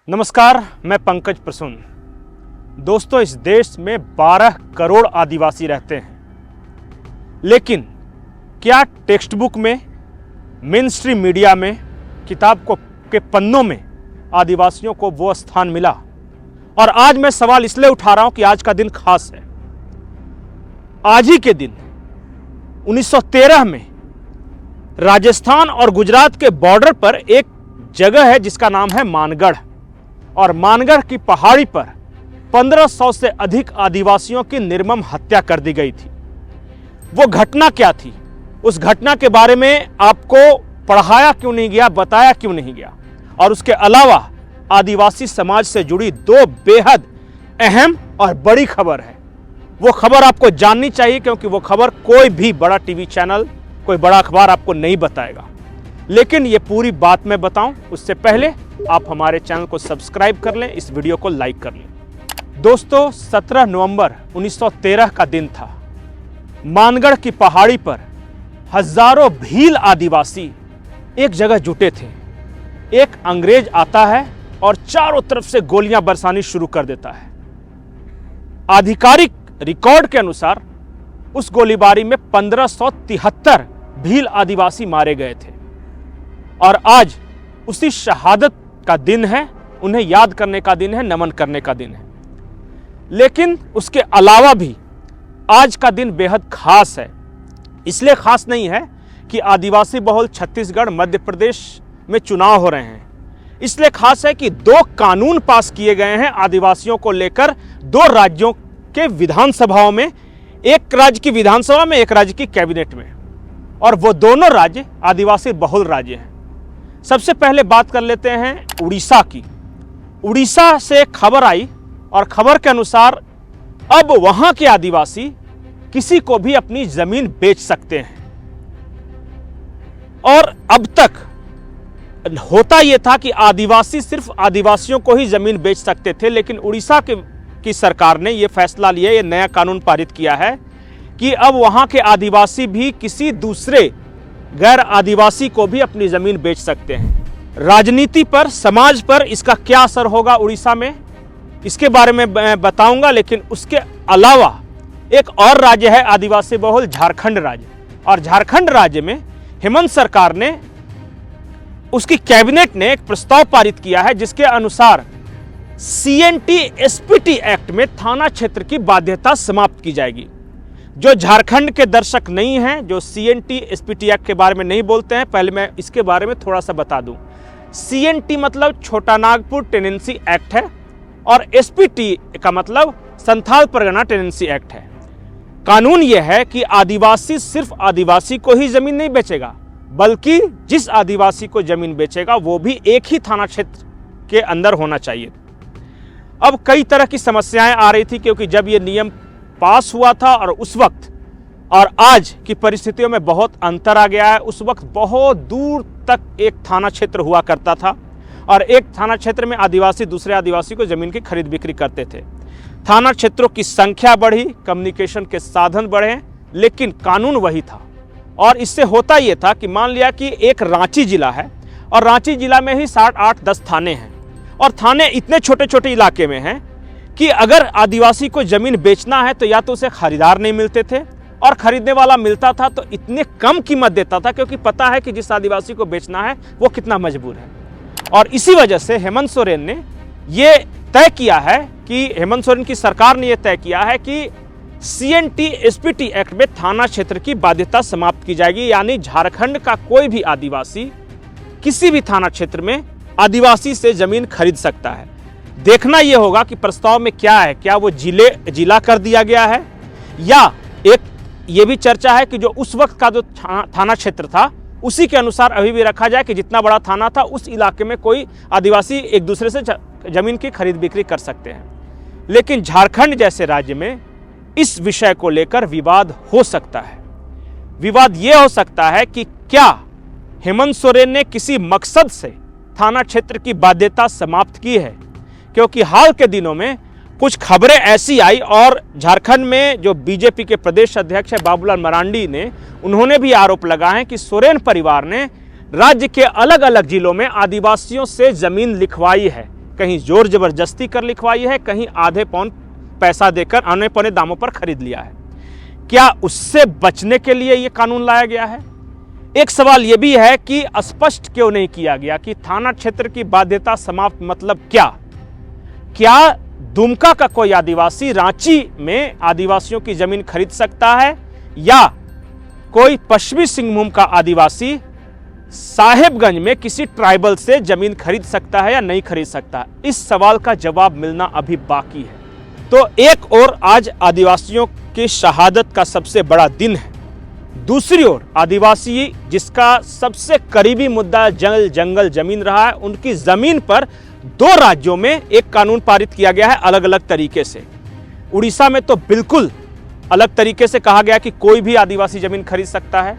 नमस्कार, मैं पंकज प्रसून। दोस्तों, इस देश में 12 करोड़ आदिवासी रहते हैं, लेकिन क्या टेक्स्ट बुक में, मेन स्ट्रीम मीडिया में, किताब के पन्नों में आदिवासियों को वो स्थान मिला? और आज मैं सवाल इसलिए उठा रहा हूं कि आज का दिन खास है। आज ही के दिन 1913 में राजस्थान और गुजरात के बॉर्डर पर एक जगह है जिसका नाम है मानगढ़, और मानगढ़ की पहाड़ी पर 1500 से अधिक आदिवासियों की निर्मम हत्या कर दी गई थी। वो घटना क्या थी? उस घटना के बारे में आपको पढ़ाया क्यों नहीं गया, बताया क्यों नहीं गया? और उसके अलावा आदिवासी समाज से जुड़ी दो बेहद अहम और बड़ी खबर है। वो खबर आपको जाननी चाहिए, क्योंकि वो खबर कोई भी बड़ा टीवी चैनल, कोई बड़ा अखबार आपको नहीं बताएगा। लेकिन ये पूरी बात मैं बताऊं उससे पहले आप हमारे चैनल को सब्सक्राइब कर लें, इस वीडियो को लाइक कर लें। दोस्तों, 17 नवंबर 1913 का दिन था। मानगढ़ की पहाड़ी पर हजारों भील आदिवासी एक जगह जुटे थे। एक अंग्रेज आता है और चारों तरफ से गोलियां बरसानी शुरू कर देता है। आधिकारिक रिकॉर्ड के अनुसार उस गोलीबारी में 1573 भील आदिवासी मारे गए थे। और आज उसी शहादत का दिन है, उन्हें याद करने का दिन है, नमन करने का दिन है। लेकिन उसके अलावा भी आज का दिन बेहद खास है। इसलिए खास नहीं है कि आदिवासी बहुल छत्तीसगढ़, मध्य प्रदेश में चुनाव हो रहे हैं। इसलिए खास है कि दो कानून पास किए गए हैं आदिवासियों को लेकर, दो राज्यों के विधानसभाओं में, एक राज्य की विधानसभा में, एक राज्य की कैबिनेट में, और वो दोनों राज्य आदिवासी बहुल राज्य हैं। सबसे पहले बात कर लेते हैं उड़ीसा की। उड़ीसा से खबर आई और खबर के अनुसार अब वहां के आदिवासी किसी को भी अपनी जमीन बेच सकते हैं। और अब तक होता यह था कि आदिवासी सिर्फ आदिवासियों को ही जमीन बेच सकते थे, लेकिन उड़ीसा की सरकार ने यह फैसला लिया, यह नया कानून पारित किया है कि अब वहां के आदिवासी भी किसी दूसरे गैर आदिवासी को भी अपनी जमीन बेच सकते हैं। राजनीति पर, समाज पर इसका क्या असर होगा उड़ीसा में, इसके बारे में मैं बताऊंगा। लेकिन उसके अलावा एक और राज्य है आदिवासी बहुल, झारखंड राज्य। और झारखंड राज्य में हेमंत सरकार ने, उसकी कैबिनेट ने एक प्रस्ताव पारित किया है जिसके अनुसार CNT-SPT एक्ट में थाना क्षेत्र की बाध्यता समाप्त की जाएगी। जो झारखंड के दर्शक नहीं हैं, जो CNT-SPT एक्ट के बारे में नहीं बोलते हैं, पहले मैं इसके बारे में थोड़ा सा बता दूं। CNT मतलब छोटा नागपुर टेनेंसी एक्ट है, और SPT का मतलब संथाल परगना टेनेंसी एक्ट है। कानून यह है कि आदिवासी सिर्फ आदिवासी को ही जमीन नहीं बेचेगा, बल्कि जिस आदिवासी को जमीन बेचेगा वो भी एक ही थाना क्षेत्र के अंदर होना चाहिए। अब कई तरह की समस्याएं आ रही थी, क्योंकि जब ये नियम पास हुआ था और उस वक्त और आज की परिस्थितियों में बहुत अंतर आ गया है। उस वक्त बहुत दूर तक एक थाना क्षेत्र हुआ करता था, और एक थाना क्षेत्र में आदिवासी दूसरे आदिवासी को जमीन की खरीद बिक्री करते थे। थाना क्षेत्रों की संख्या बढ़ी, कम्युनिकेशन के साधन बढ़े, लेकिन कानून वही था। और इससे होता यह था कि मान लिया कि एक रांची जिला है, और रांची जिला में ही 8-10 थाने हैं, और थाने इतने छोटे छोटे इलाके में हैं कि अगर आदिवासी को जमीन बेचना है तो या तो उसे खरीदार नहीं मिलते थे, और खरीदने वाला मिलता था तो इतने कम कीमत देता था, क्योंकि पता है कि जिस आदिवासी को बेचना है वो कितना मजबूर है। और इसी वजह से हेमंत सोरेन ने ये तय किया है कि हेमंत सोरेन की सरकार ने यह तय किया है कि CNT-SPT एक्ट में थाना क्षेत्र की बाध्यता समाप्त की जाएगी। यानी झारखंड का कोई भी आदिवासी किसी भी थाना क्षेत्र में आदिवासी से जमीन खरीद सकता है। देखना यह होगा कि प्रस्ताव में क्या है, क्या वो जिला कर दिया गया है, या एक ये भी चर्चा है कि जो उस वक्त का जो थाना क्षेत्र था उसी के अनुसार अभी भी रखा जाए कि जितना बड़ा थाना था उस इलाके में कोई आदिवासी एक दूसरे से जमीन की खरीद बिक्री कर सकते हैं। लेकिन झारखंड जैसे राज्य में इस विषय को लेकर विवाद हो सकता है। विवाद यह हो सकता है कि क्या हेमंत सोरेन ने किसी मकसद से थाना क्षेत्र की बाध्यता समाप्त की है, क्योंकि हाल के दिनों में कुछ खबरें ऐसी आई, और झारखंड में जो बीजेपी के प्रदेश अध्यक्ष है बाबूलाल मरांडी ने, उन्होंने भी आरोप लगाए हैं कि सोरेन परिवार ने राज्य के अलग अलग जिलों में आदिवासियों से जमीन लिखवाई है, कहीं जोर जबरदस्ती कर लिखवाई है, कहीं आधे पौन पैसा देकर आने पौने दामों पर खरीद लिया है। क्या उससे बचने के लिए यह कानून लाया गया है? एक सवाल यह भी है कि स्पष्ट क्यों नहीं किया गया कि थाना क्षेत्र की बाध्यता समाप्त मतलब क्या? क्या दुमका का कोई आदिवासी रांची में आदिवासियों की जमीन खरीद सकता है, या कोई पश्चिमी सिंहभूम का आदिवासी साहेबगंज में किसी ट्राइबल से जमीन खरीद सकता है या नहीं खरीद सकता? इस सवाल का जवाब मिलना अभी बाकी है। तो एक और आज आदिवासियों की शहादत का सबसे बड़ा दिन है, दूसरी ओर आदिवासी जिसका सबसे करीबी मुद्दा जंगल जंगल जमीन रहा है, उनकी जमीन पर 2 राज्यों में एक कानून पारित किया गया है अलग अलग तरीके से। उड़ीसा में तो बिल्कुल अलग तरीके से कहा गया कि कोई भी आदिवासी जमीन खरीद सकता है।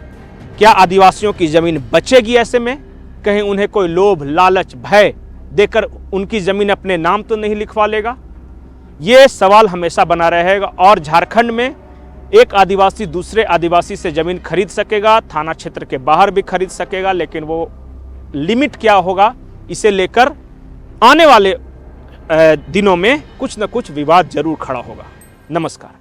क्या आदिवासियों की जमीन बचेगी ऐसे में? कहीं उन्हें कोई लोभ लालच भय देकर उनकी जमीन अपने नाम तो नहीं लिखवा लेगा? ये सवाल हमेशा बना रहेगा। और झारखंड में एक आदिवासी दूसरे आदिवासी से जमीन खरीद सकेगा, थाना क्षेत्र के बाहर भी खरीद सकेगा, लेकिन वो लिमिट क्या होगा, इसे लेकर आने वाले दिनों में कुछ न कुछ विवाद जरूर खड़ा होगा। नमस्कार।